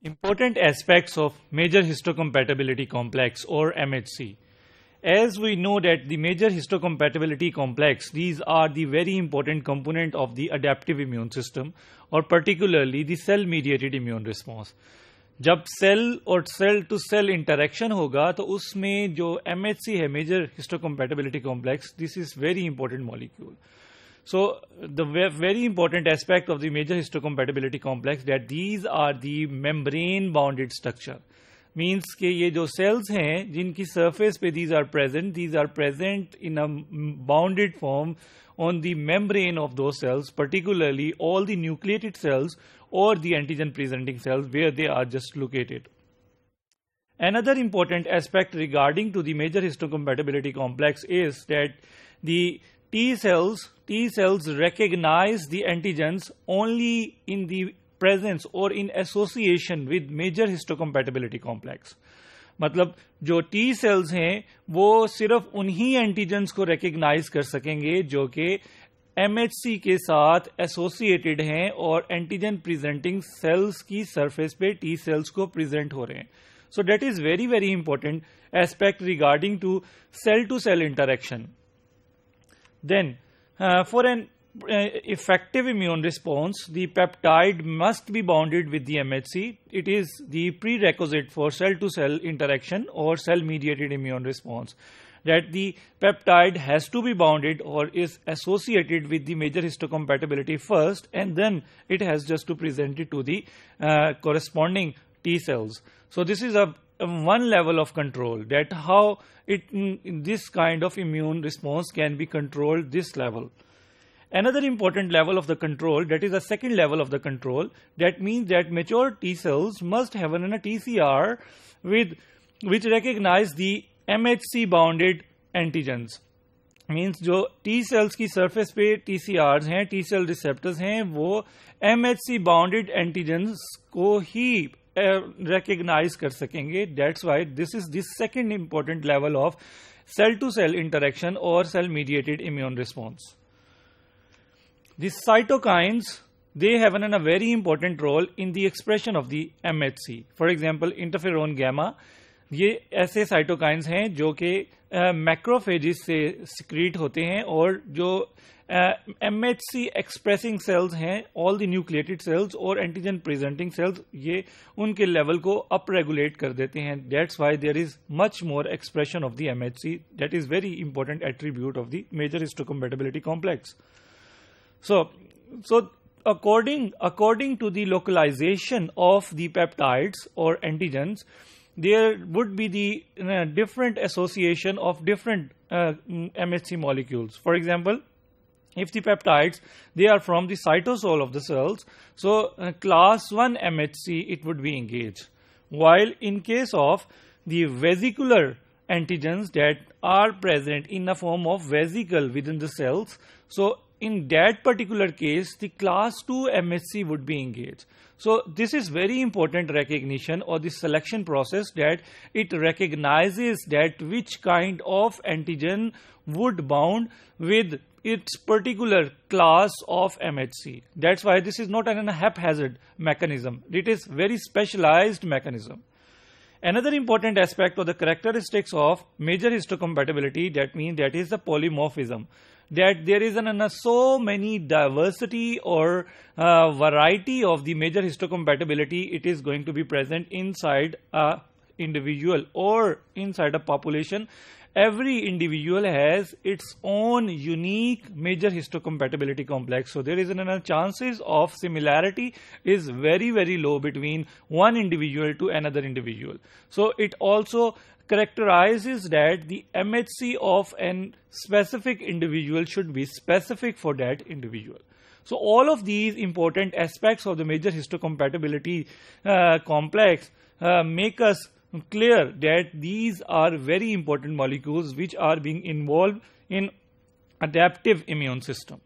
Important aspects of major histocompatibility complex or MHC. As we know that the major histocompatibility complex, these are the very important component of the adaptive immune system or particularly the cell mediated immune response. जब cell और cell to cell interaction होगा तो उसमें जो MHC है major histocompatibility complex, this is very important molecule. So the very important aspect of the major histocompatibility complex that these are the membrane bounded structure means कि ये जो cells हैं जिनकी surface पे these are present in a bounded form on the membrane of those cells, particularly all the nucleated cells or the antigen presenting cells where they are just located. Another important aspect regarding to the major histocompatibility complex is that the T cells recognize the antigens only in the presence or in association with major histocompatibility complex. मतलब जो T cells हैं वो सिर्फ उन्हीं antigens को recognize कर सकेंगे जो कि MHC के साथ associated हैं और एंटीजन प्रेजेंटिंग सेल्स की सरफेस पे T cells को प्रेजेंट हो रहे हैं. So that is very very important aspect regarding to cell interaction. Then, for an effective immune response, the peptide must be bounded with the MHC. It is the prerequisite for cell-to-cell interaction or cell-mediated immune response. That the peptide has to be bounded or is associated with the major histocompatibility first, and then it has just to present it to the corresponding T cells. So this is a one level of control, that how this kind of immune response can be controlled this level. Another important level of the control, that is the second level of the control, that means that mature T cells must have a TCR which recognize the MHC bounded antigens. Means जो T cells की surface पे TCRs हैं, T cell receptors हैं, वो MHC bounded antigens को ही recognize कर सकेंगे. That's why this is the second important level of cell to cell interaction or cell mediated immune response. The cytokines, they have a very important role in the expression of the MHC. For example, interferon gamma, ये ऐसे cytokines हैं जो कि macrophages से secrete होते हैं और जो MHC expressing cells हैं, all the nucleated cells और antigen presenting cells, ये उनके level को up-regulate कर देते हैं. That's why there is much more expression of the MHC. That is very important attribute of the major histocompatibility complex. So according to the localization of the peptides or antigens, there would be the different association of different MHC molecules. For example, if the peptides, they are from the cytosol of the cells, so class 1 MHC, it would be engaged. While in case of the vesicular antigens that are present in the form of vesicle within the cells, so in that particular case, the class 2 MHC would be engaged. So this is very important recognition or the selection process, that it recognizes that which kind of antigen would bound with its particular class of MHC. That's why this is not a haphazard mechanism. It is very specialized mechanism. Another important aspect of the characteristics of major histocompatibility, that means that is the polymorphism. That there is so many diversity or variety of the major histocompatibility, it is going to be present inside a individual or inside a population. Every individual has its own unique major histocompatibility complex. So there is chances of similarity is very very low between one individual to another individual. So it also characterizes that the MHC of an specific individual should be specific for that individual. So all of these important aspects of the major histocompatibility complex make us clear that these are very important molecules which are being involved in adaptive immune system.